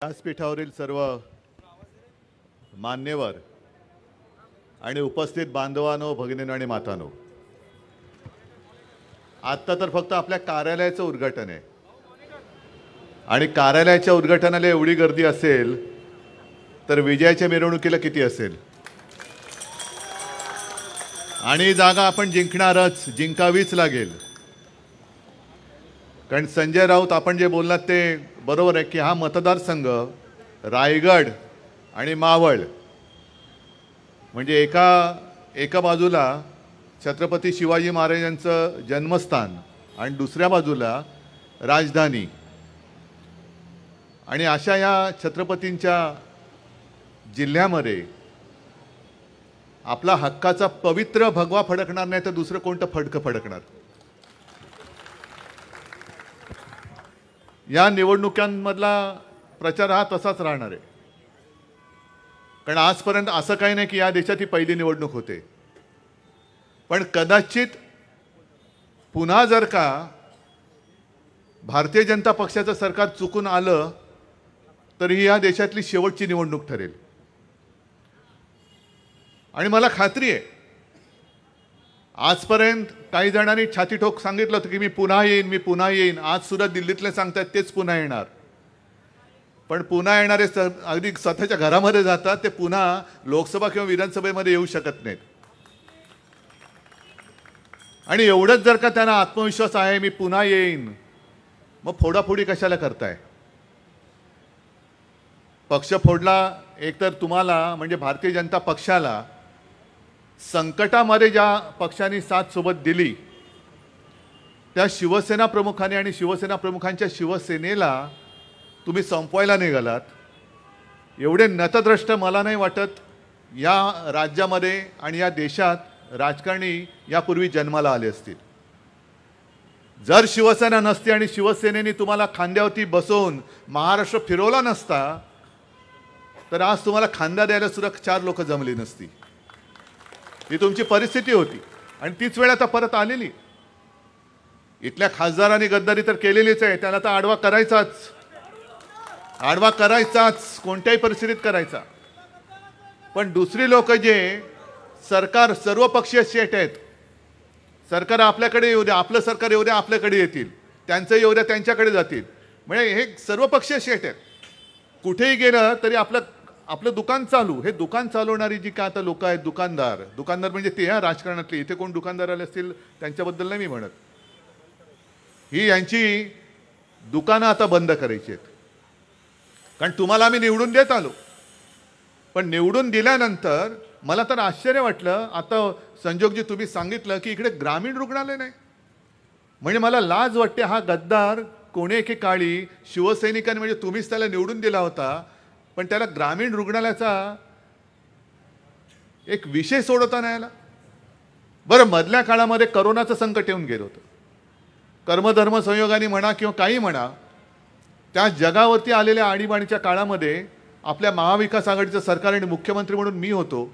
व्यासपीठावरील सर्व मान्यवर आणि उपस्थित बांधवांनो, भगिनींनो आणि मातांनो, आत्ता तर फक्त आपल्या कार्यालयाचं उद्घाटन आहे आणि कार्यालयाच्या उद्घाटनाला एवढी गर्दी असेल तर विजयाच्या मिरवणुकीला किती असेल? आणि जागा आपण जिंकणारच, जिंकावीच लागेल. कारण संजय राऊत आपण जे बोललात ते बरोबर आहे की हा मतदारसंघ रायगड आणि मावळ म्हणजे एका बाजूला छत्रपती शिवाजी महाराजांचं जन्मस्थान आणि दुसऱ्या बाजूला राजधानी, आणि अशा या छत्रपतींच्या जिल्ह्यामध्ये आपला हक्काचा पवित्र भगवा फडकणार नाही तर दुसरं कोणतं फडकं फडकणार? या निवडणुकांमधला प्रचार हा तसाच राहणार आहे. कारण आजपर्यंत असं काही नाही की या देशात ही पहिली निवडणूक होते, पण कदाचित पुन्हा जर का भारतीय जनता पक्षाचं सरकार चुकून आलं तर ही या देशातली शेवटची निवडणूक ठरेल. आणि मला खात्री आहे आजपर्यंत काही जणांनी छातीठोक सांगितलं होतं की मी पुन्हा येईन. आज सुद्धा दिल्लीतले सांगतात तेच पुन्हा येणार, पण पुन्हा येणारे अगदी स्वतःच्या घरामध्ये जातात, ते पुन्हा लोकसभा किंवा विधानसभेमध्ये येऊ शकत नाहीत. आणि एवढंच जर का त्यांना आत्मविश्वास आहे मी पुन्हा येईन, मग फोडाफोडी कशाला करताय? पक्ष फोडला एकतर तुम्हाला म्हणजे भारतीय जनता पक्षाला संकटामध्ये ज्या पक्षांनी साथ सोबत दिली त्या शिवसेना प्रमुखांनी आणि शिवसेना प्रमुखांच्या शिवसेनेला तुम्ही संपवायला निघालात. एवढे नतद्रष्ट मला नाही वाटत या राज्यामध्ये आणि या देशात राजकारणी यापूर्वी जन्माला आले असतील. जर शिवसेना नसती आणि शिवसेनेने तुम्हाला खांद्यावरती बसवून महाराष्ट्र फिरवला नसता तर आज तुम्हाला खांदा द्यायला सुद्धा 4 लोक जमली नसती. ही तुमची परिस्थिती होती आणि तीच वेळ आता परत आलेली. इथल्या खासदारांनी गद्दारी तर केलेलीच आहे, त्याला तर आडवा करायचाच कोणत्याही परिस्थितीत करायचा. पण दुसरी लोक जे सरकार सर्वपक्षीय सेट आहेत, सरकार आपल्याकडे येऊ द्या, आपलं सरकार येऊ द्या आपल्याकडे येतील, त्यांचं येऊ द्या त्यांच्याकडे जातील, म्हणजे हे सर्वपक्षीय सेट आहेत. कुठेही गेलं तरी आपलं दुकान चालू. हे दुकान चालवणारी जी काय आता लोक आहेत, दुकानदार म्हणजे ते ह्या राजकारणातले, इथे कोण दुकानदार आले असतील त्यांच्याबद्दल नाही मी म्हणत, ही यांची दुकानं आता बंद करायची आहेत. कारण तुम्हाला आम्ही निवडून देत आलो, पण निवडून दिल्यानंतर मला तर आश्चर्य वाटलं. आता संजोगजी तुम्ही सांगितलं की इकडे ग्रामीण रुग्णालय नाही, म्हणजे मला लाज वाटते. हा गद्दार कोणी एकेकाळी शिवसैनिकांनी म्हणजे तुम्हीच त्याला निवडून दिला होता, पण त्याला ग्रामीण रुग्णालयाचा एक विषय सोडवता नाही आला. बरं, मधल्या काळामध्ये करोनाचं संकट येऊन गेलं होतं. कर्मधर्म संयोगाने म्हणा किंवा काही म्हणा, त्या जगावरती आलेल्या आणीबाणीच्या काळामध्ये आपल्या महाविकास आघाडीचं सरकार आणि मुख्यमंत्री म्हणून मी होतो.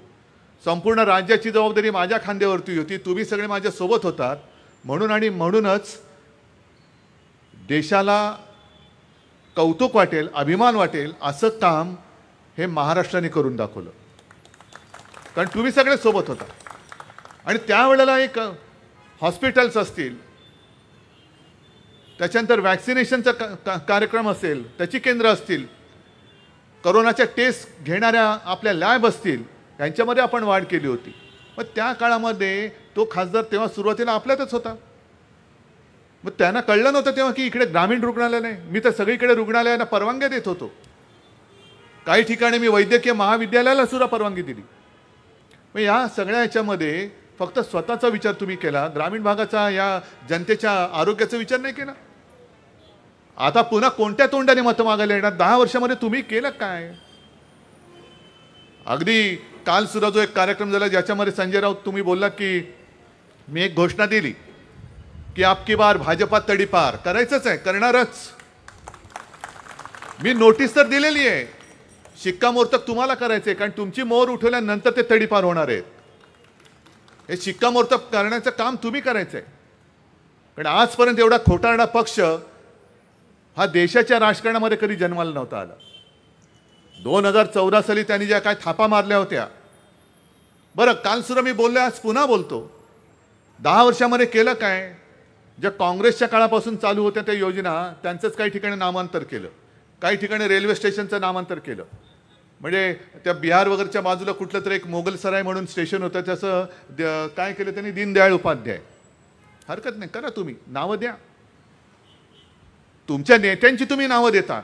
संपूर्ण राज्याची जबाबदारी माझ्या खांद्यावरती होती, तुम्ही सगळे माझ्यासोबत होतात. म्हणूनच देशाला कौतुक वाटेल, अभिमान वाटेल असं काम हे महाराष्ट्राने करून दाखवलं, कारण तुम्ही सगळे सोबत होता. आणि त्यावेळेला एक हॉस्पिटल्स असतील, त्याच्यानंतर वॅक्सिनेशनचा कार्यक्रम असेल, त्याची केंद्र असतील, करोनाच्या टेस्ट घेणाऱ्या आपल्या लॅब असतील, यांच्यामध्ये आपण वाढ केली होती. मग त्या काळामध्ये तो खासदार तेव्हा सुरुवातीला आपल्यातच होता. मग त्यांना कळलं नव्हतं तेव्हा की इकडे ग्रामीण रुग्णालय नाही. मी तर सगळीकडे रुग्णालयांना परवानग्या देत होतो. काही ठिकाणी मी वैद्यकीय महाविद्यालयाला सुद्धा परवानगी दिली. मग या सगळ्या ह्याच्यामध्ये फक्त स्वतःचा विचार तुम्ही केला, ग्रामीण भागाचा या जनतेच्या आरोग्याचा विचार नाही केला. आता पुन्हा कोणत्या तोंडाने मतं मागायला येणार? 10 वर्षामध्ये तुम्ही केलं काय? अगदी काल सुद्धा जो एक कार्यक्रम झाला ज्याच्यामध्ये संजय राऊत तुम्ही बोललात की मी एक घोषणा दिली की आपकी बार भाजपा तडीपार करायचंच आहे, करणारच. मी नोटीस तर दिलेली आहे, शिक्कामोर्तब तुम्हाला करायचं आहे, कारण तुमची मोहर उठवल्यानंतर ते तडीपार होणार आहेत. हे शिक्कामोर्तब करण्याचं काम तुम्ही करायचं आहे. कारण आजपर्यंत एवढा खोटारडा पक्ष हा देशाच्या राजकारणामध्ये कधी जन्माला नव्हता आला. 2014 साली त्यांनी ज्या काय थापा मारल्या होत्या, बरं काल सुद्धा मी बोललो, आज पुन्हा बोलतो, 10 वर्षामध्ये केलं काय? ज्या काँग्रेसच्या काळापासून चालू होत्या त्या योजना त्यांचंच काही ठिकाणी नामांतर केलं, काही ठिकाणी रेल्वे स्टेशनचं नामांतर केलं. म्हणजे त्या बिहार वगैरेच्या बाजूला कुठलं तरी एक मोगलसराय म्हणून स्टेशन होतं, त्याचं काय केलं त्यांनी, दीनदयाळ उपाध्याय. हरकत नाही, करा तुम्ही, नावं द्या, तुमच्या नेत्यांची तुम्ही नावं देता.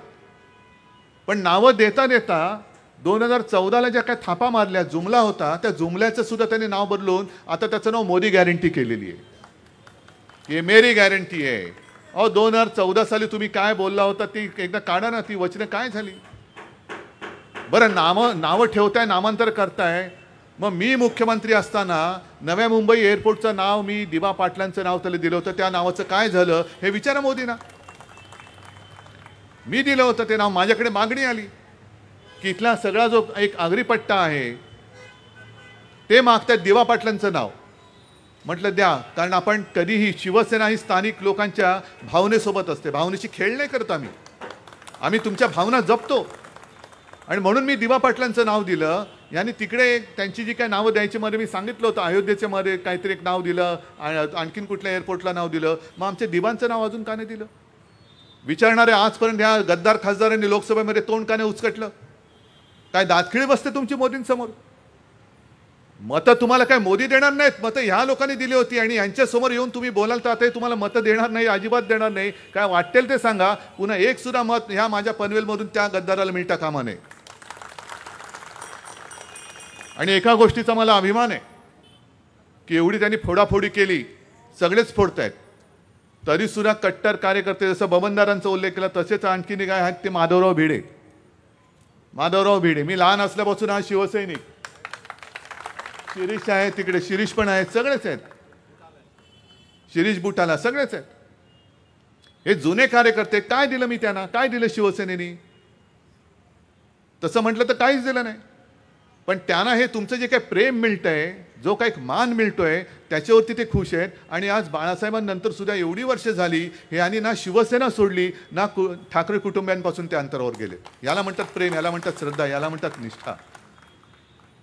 पण नावं देता देता 2014ला ज्या काय थापा मारल्या, जुमला होता, त्या जुमल्याचं सुद्धा त्यांनी नाव बदलून आता त्याचं नाव मोदी गॅरंटी केलेली आहे. हे मेरी गॅरंटी आहे. अहो 2014 साली तुम्ही काय बोलला होता ती एकदा काढा ना, ती वचनं काय झाली? बरं नावं ठेवताय, नामांतर करताय. मग मी मुख्यमंत्री असताना नव्या मुंबई एअरपोर्टचं नाव मी दिवा पाटलांचं नाव त्याला दिलं होतं, त्या नावाचं काय झालं हे विचारा मोदींना. मी दिलं होतं ते नाव, माझ्याकडे मागणी आली की इथला सगळा जो एक आगरीपट्टा आहे ते मागतात दिवा पाटलांचं नाव. म्हटलं द्या, कारण आपण कधीही शिवसेना ही स्थानिक लोकांच्या भावनेसोबत असते, भावनेची खेळ नाही करत आम्ही तुमच्या भावना जपतो. आणि म्हणून मी दिवा पाटलांचं नाव दिलं. यांनी तिकडे त्यांची जी काय नावं द्यायची मध्ये मी सांगितलं होतं, अयोध्येच्या मध्ये काहीतरी एक नाव दिलं, आणखीन कुठल्या एअरपोर्टला नाव दिलं, मग आमच्या दिवांचं नाव अजून का नाही दिलं? विचारणारे आजपर्यंत ह्या गद्दार खासदारांनी लोकसभेमध्ये तोंड का नाही उचकटलं? काय दातखिळी बसते तुमची मोदींसमोर? मतं तुम्हाला काय मोदी देणार नाहीत, मतं ह्या लोकांनी दिली होती आणि यांच्यासमोर येऊन तुम्ही बोलाल तर आता तुम्हाला मतं देणार नाही, अजिबात देणार नाही. काय वाटेल ते सांगा, पुन्हा एक सुद्धा मत ह्या माझ्या पनवेलमधून त्या गद्दाराला मिळता कामा नये. आणि एका गोष्टीचा मला अभिमान आहे की एवढी त्यांनी फोडाफोडी केली, सगळेच फोडतायत, तरी सुद्धा कट्टर कार्यकर्ते, जसं बबनदारांचा उल्लेख केला तसेच आणखीन काय आहेत ते माधवराव भिडे. मी लहान असल्यापासून हा शिवसैनिक. शिरीष आहे तिकडे, शिरीष पण आहेत, सगळेच आहेत, शिरीष बुटाला सगळेच आहेत. हे जुने कार्यकर्ते. काय दिलं मी त्यांना, काय दिलं शिवसेनेनी? तसं म्हटलं तर काहीच दिलं नाही. पण त्यांना हे तुमचं जे काही प्रेम मिळतंय, जो काही मान मिळतोय, त्याच्यावरती ते खुश आहेत. आणि आज बाळासाहेबांनंतर सुद्धा एवढी वर्ष झाली हे आणि ना शिवसेना सोडली ना ठाकरे कुटुंबियांपासून ते अंतरावर गेले. याला म्हणतात प्रेम, याला म्हणतात श्रद्धा, याला म्हणतात निष्ठा.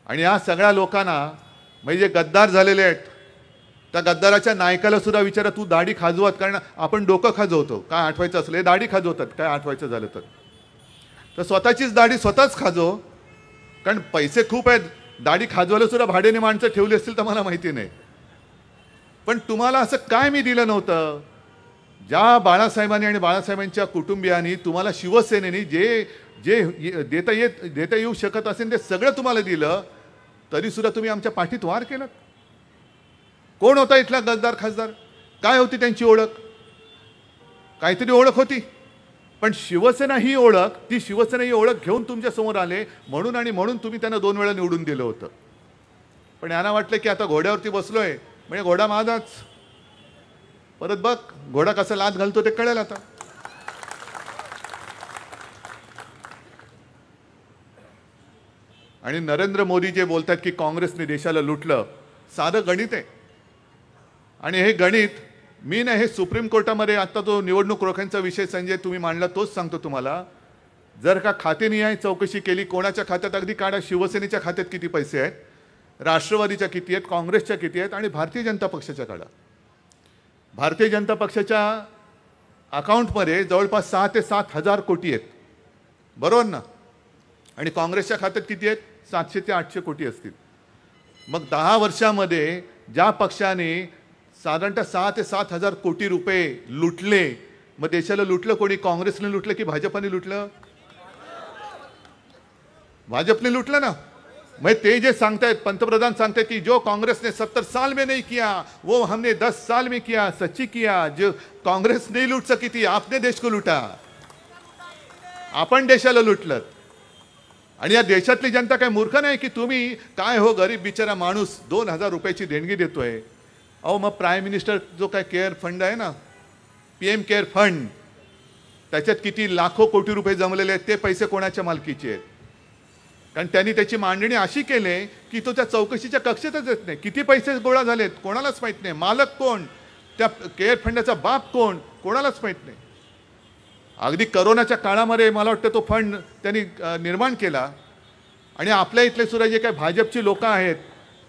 आणि या सगळ्या लोकांना म्हणजे जे गद्दार झालेले आहेत, त्या गद्दाराच्या नायकाला सुद्धा विचारा, तू दाढी खाजवत, कारण आपण डोकं खाजवतो काय आठवायचं असलं, हे दाढी खाजवतात काय आठवायचं झालं तर स्वतःचीच दाढी स्वतःच खाजव, कारण पैसे खूप आहेत. दाढी खाजवायला सुद्धा भाड्याने माणसं ठेवली असतील तर मला माहिती नाही. पण तुम्हाला असं काय मी दिलं नव्हतं? ज्या बाळासाहेबांनी आणि बाळासाहेबांच्या कुटुंबियांनी तुम्हाला, शिवसेनेने जे देता येऊ शकत असेल ते सगळं तुम्हाला दिलं, तरी सुद्धा तुम्ही आमच्या पाठीत वार केलं. कोण होता इथला गद्दार खासदार? काय होती त्यांची ओळख? काहीतरी ओळख होती. पण शिवसेना ही ओळख घेऊन तुमच्या समोर आले म्हणून तुम्ही त्यांना 2 वेळा निवडून दिलं होतं. पण यांना वाटलं की आता घोड्यावरती बसलोय म्हणजे घोडा माझाच. परत बघ घोडा कसा लाथ घालतो ते कळेल आता. आणि नरेंद्र मोदी जे बोलतात की काँग्रेसने देशाला लुटलं, साधं गणित आहे. आणि हे गणित मी नाही, हे सुप्रीम कोर्टामध्ये आता तो निवडणूक रोख्यांचा विषय संजय तुम्ही मांडला तोच सांगतो तुम्हाला. जर का खातेनिहाय चौकशी केली, कोणाच्या खात्यात अगदी काढा, शिवसेनेच्या खात्यात किती पैसे आहेत, राष्ट्रवादीच्या किती आहेत, काँग्रेसच्या किती आहेत आणि भारतीय जनता पक्षाच्या काढा. भारतीय जनता पक्षाच्या अकाउंटमध्ये जवळपास 6 ते 7 हजार कोटी आहेत, बरोबर ना? आणि काँग्रेसच्या खात्यात किती आहेत? 700 ते 800 कोटी असतील. मग 10 वर्षामध्ये ज्या पक्षाने साधारणतः 6 ते 7 हजार कोटी रुपये लुटले, मग देशाला लुटलं कोणी? काँग्रेसने लुटलं की भाजपने लुटलं? भाजपने लुटलं ना. मग ते जे सांगतायत, पंतप्रधान सांगतायत की जो कांग्रेस ने 70 साल में नहीं किया वो हमने 10 साल में किया, सच्ची किया. जो कांग्रेस नहीं लूट सकी थी, आपने देश को लुटा. आपण देशाला लुटलं. आणि या देशातली जनता काय मूर्ख नाही की तुम्ही काय हो गरीब बिचारा माणूस 2000 रुपयाची देणगी देतोय. अहो मग प्राईम मिनिस्टर जो काय केअर फंड आहे ना, PM केअर फंड, त्याच्यात किती लाखो कोटी रुपये जमलेले आहेत, ते पैसे कोणाच्या मालकीचे आहेत? कारण त्यांनी त्याची मांडणी अशी केली की तो त्या चौकशीच्या कक्षेतच येत नाही. किती पैसे गोळा झालेत कोणालाच माहित नाही. मालक कोण, त्या केअर फंडाचा बाप कोण, कोणालाच माहित नाही. अगदी करोनाच्या काळामध्ये मला वाटतं तो फंड त्यांनी निर्माण केला आणि आपल्या इथले सुद्धा जे काही भाजपची लोक आहेत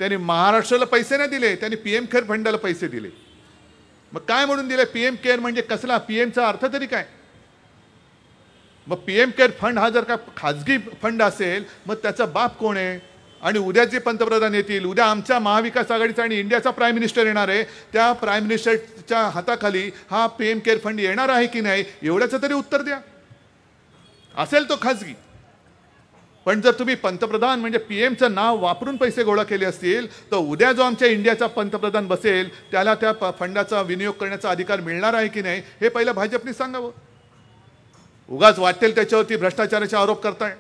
त्यांनी महाराष्ट्राला पैसे नाही दिले, त्यांनी PM केअर फंडाला पैसे दिले. मग काय म्हणून दिले? PM केअर म्हणजे कसला? PMचा अर्थ तरी काय? मग PM केअर फंड हा जर का खाजगी फंड असेल मग त्याचा बाप कोण आहे? आणि उद्या जे पंतप्रधान येतील, उद्या आमच्या महाविकास आघाडीचा आणि इंडियाचा प्राईम मिनिस्टर येणार आहे, त्या प्राईम मिनिस्टरच्या हाताखाली हा PM केअर फंड येणार आहे की नाही एवढ्याचं तरी उत्तर द्या. असेल तो खाजगी, पण जर तुम्ही पंतप्रधान म्हणजे PMचं नाव वापरून पैसे गोळा केले असतील तर उद्या जो आमच्या इंडियाचा पंतप्रधान बसेल त्याला त्या फंडाचा विनियोग करण्याचा अधिकार मिळणार आहे की नाही हे पहिलं भाजपने सांगावं. उगाच वाटेल त्याच्यावरती भ्रष्टाचाराचे आरोप करताय.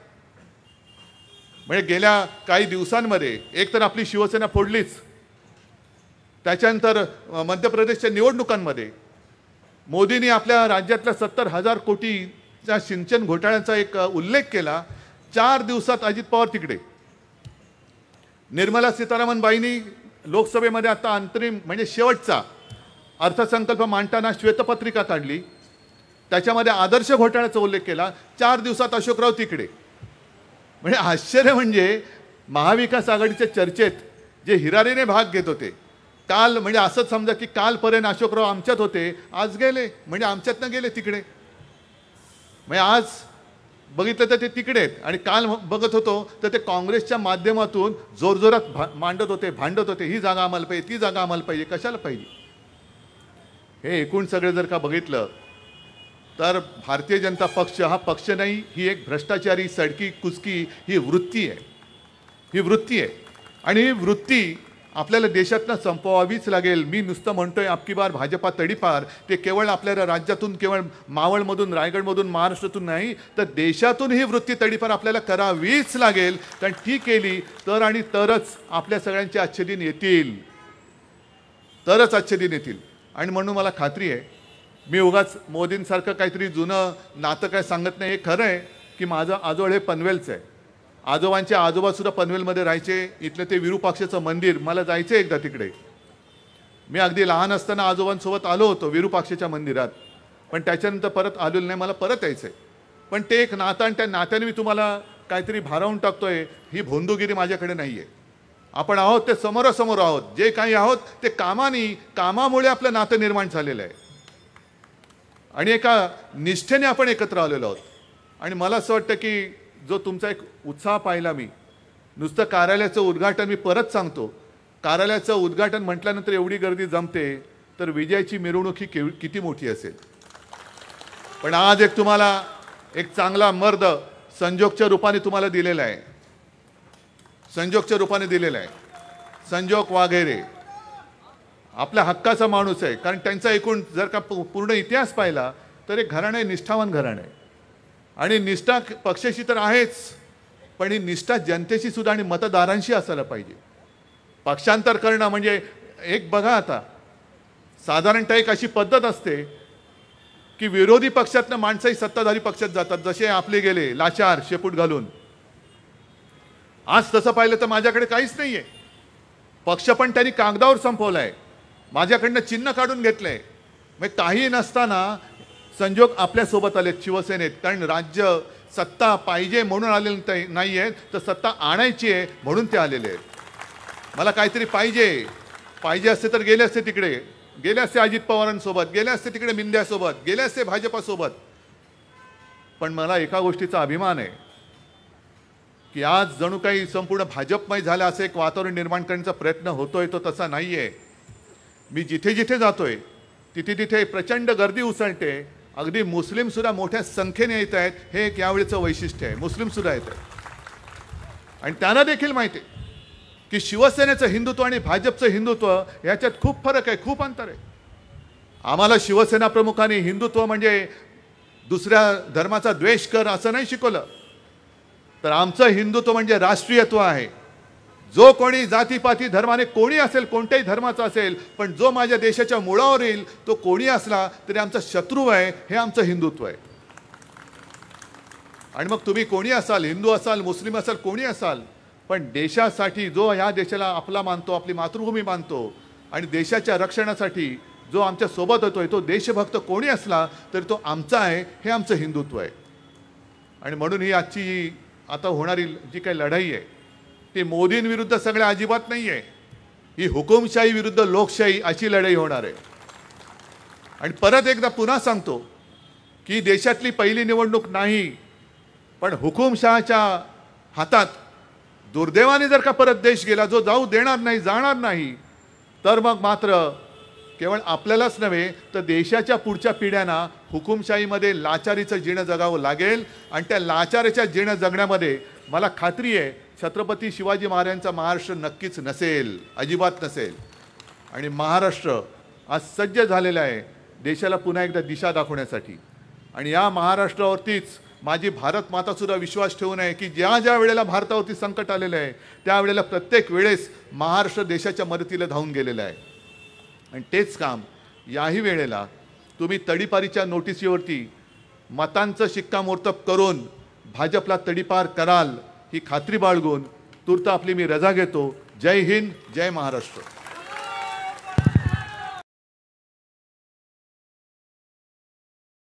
म्हणजे गेल्या काही दिवसांमध्ये एक तर आपली शिवसेना फोडलीच, त्याच्यानंतर मध्य प्रदेशच्या निवडणुकांमध्ये मोदींनी आपल्या राज्यातल्या 70,000 कोटीच्या सिंचन घोटाळ्याचा एक उल्लेख केला. 4 दिवसात अजित पवार तिकडे. निर्मला सीतारामन बाईंनी लोकसभेमध्ये आता अंतरिम म्हणजे शेवटचा अर्थसंकल्प मांडताना श्वेतपत्रिका काढली, त्याच्यामध्ये आदर्श घोटाळ्याचा उल्लेख केला. 4 दिवसात अशोकराव तिकडे. म्हणजे आश्चर्य म्हणजे महाविकास आघाडीच्या चर्चेत जे हिरारीने भाग घेत होते काल, म्हणजे असंच समजा की कालपर्यंत अशोकराव आमच्यात होते, आज गेले म्हणजे आमच्यातनं गेले तिकडे. म्हणजे आज बघितलं तर ते तिकडे आहेत आणि काल बघत होतो तर ते काँग्रेसच्या माध्यमातून जोरजोरात मांडत होते, भांडत होते, ही जागा आम्हाला पाहिजे, ती जागा आम्हाला पाहिजे. कशाला पाहिजे? हे एकूण सगळे जर का बघितलं तर भारतीय जनता पक्ष हा पक्ष नाही, ही एक भ्रष्टाचारी सडकी कुचकी ही वृत्ती आहे. ही वृत्ती आहे आणि ही वृत्ती आपल्याला देशातनं संपवावीच लागेल. मी नुसतं म्हणतोय अबकी बार भाजपा तडीपार, ते केवळ आपल्या राज्यातून, केवळ मावळमधून, रायगडमधून, महाराष्ट्रातून नाही तर देशातून ही वृत्ती तडीपार आपल्याला करावीच लागेल. कारण ती केली तर आणि तरच आपल्या सगळ्यांचे आजचे दिन येतील, तरच आजचे दिन येतील. आणि म्हणून मला खात्री आहे, मी उगाच मोदींसारखं काहीतरी जुनं नातं काय सांगत नाही. हे खरं आहे की माझं आजोळ हे पनवेलचं आहे. आजोबांचे आजोबासुद्धा पनवेलमध्ये राहायचे. इथलं ते विरूपाक्षाचं मंदिर, मला जायचं एकदा तिकडे. मी अगदी लहान असताना आजोबांसोबत आलो होतो विरूपाक्षाच्या मंदिरात, पण त्याच्यानंतर परत आलेलो नाही, मला परत यायचं आहे. पण ते एक नातं आणि त्या नात्याने मी तुम्हाला काहीतरी भारावून टाकतोय, ही भोंदूगिरी माझ्याकडे नाही आहे. आपण आहोत ते समोरासमोर आहोत, जे काही आहोत ते कामामुळे आपलं नातं निर्माण झालेलं आहे आणि एका निष्ठेने आपण एकत्र आलेलो आहोत. आणि मला असं वाटतं की जो तुमचा एक उत्साह पाहिला मी, नुसतं कार्यालयाचं उद्घाटन, मी परत सांगतो, कार्यालयाचं उद्घाटन म्हटल्यानंतर एवढी गर्दी जमते तर विजयाची मिरवणूक ही किती मोठी असेल. पण आज एक तुम्हाला एक चांगला मर्द संजोगच्या रूपाने तुम्हाला दिलेला आहे, संजोगच्या रूपाने दिलेला आहे. संजोग वाघेरे आपल्या हक्काचा माणूस आहे. कारण त्यांचा एकूण जर का पूर्ण इतिहास पाहिला तर एक घराणं आहे, निष्ठावान घराणं आहे. आणि निष्ठा पक्षाशी तर आहेच, पण ही निष्ठा जनतेशी सुद्धा आणि मतदारांशी असायला पाहिजे. पक्षांतर करणं म्हणजे एक बघा, आता साधारणतः एक अशी पद्धत असते की विरोधी पक्षातनं माणसंही सत्ताधारी पक्षात जातात, जसे आपले गेले लाचार शेपूट घालून. आज तसं पाहिलं तर माझ्याकडे काहीच नाही आहे. पक्ष पण त्यांनी कागदावर संपवला आहे, माझ्याकडनं चिन्ह काढून घेतलं आहे. मग काही नसताना संजोग आपल्यासोबत आलेत शिवसेनेत. कारण राज्य सत्ता पाहिजे म्हणून आलेले नाही आहेत, तर सत्ता आणायची आहे म्हणून ते आलेले आहेत. मला काहीतरी पाहिजे असते तर गेले असते तिकडे, गेले असते अजित पवारांसोबत, गेले असते तिकडे मिंद्यासोबत, गेले असते भाजपासोबत. पण मला एका गोष्टीचा अभिमान आहे की आज जणू काही संपूर्ण भाजपमय झालं असं एक वातावरण निर्माण करण्याचा प्रयत्न होतोय, तो तसा नाही आहे. मी जिथे जिथे जातोय तिथे तिथे प्रचंड गर्दी उसळते. अगदी मुस्लिमसुद्धा मोठ्या संख्येने येत आहेत. हे एक यावेळेचं वैशिष्ट्य आहे, मुस्लिमसुद्धा येत आहेत. आणि त्यांना देखील माहिती आहे की शिवसेनेचं हिंदुत्व आणि भाजपचं हिंदुत्व याच्यात खूप फरक आहे, खूप अंतर आहे. आम्हाला शिवसेना प्रमुखांनी हिंदुत्व म्हणजे दुसऱ्या धर्माचा द्वेष कर असं नाही शिकवलं, तर आमचं हिंदुत्व म्हणजे राष्ट्रीयत्व आहे. जो कोणी जातीपाती धर्माने कोणी असेल, कोणत्याही धर्माचा असेल, पण जो माझ्या देशाच्या मुळावर येईल तो कोणी असला तरी आमचा शत्रू आहे, हे आमचं हिंदुत्व आहे. आणि मग तुम्ही कोणी असाल, हिंदू असाल, मुस्लिम असाल, कोणी असाल, पण देशासाठी जो ह्या देशाला आपला मानतो, आपली मातृभूमी मानतो आणि देशाच्या रक्षणासाठी जो आमच्या सोबत होतोय तो देशभक्त कोणी असला तरी तो आमचा आहे, हे आमचं हिंदुत्व आहे. आणि म्हणून ही आजची आता होणारी जी काही लढाई आहे ती मोदींविरुद्ध सगळ्या अजिबात नाही आहे. ही हुकुमशाही विरुद्ध लोकशाही अशी लढाई होणार आहे. आणि परत एकदा पुन्हा सांगतो की देशातली पहिली निवडणूक नाही, पण हुकुमशहाच्या हातात दुर्दैवाने जर का परत देश गेला, जो जाऊ देणार नाही, जाणार नाही, तर मग मात्र केवळ आपल्यालाच नव्हे तर देशाच्या पुढच्या पिढ्यांना हुकुमशाहीमध्ये लाचारीचं जीणं जगावं लागेल. आणि त्या लाचारीच्या जीणं जगण्यामध्ये मला खात्री आहे छत्रपती शिवाजी महाराजांचा महाराष्ट्र नक्कीच नसेल, अजिबात नसेल. आणि महाराष्ट्र आज सज्ज झालेला आहे देशाला पुन्हा एकदा दिशा दाखवण्यासाठी. आणि या महाराष्ट्रावरतीच माझी भारत मातासुद्धा विश्वास ठेवू नये की ज्या ज्या वेळेला भारतावरती संकट आलेलं आहे त्यावेळेला प्रत्येक वेळेस महाराष्ट्र देशाच्या मदतीला धावून गेलेला आहे. आणि तेच काम याही वेळेला तुम्ही तडीपारीच्या नोटिसीवरती मतांचं शिक्कामोर्तब करून भाजपला तडीपार कराल ही खात्री बाळगून तूर्त आपली मी रजा घेतो. जय हिंद, जय महाराष्ट्र.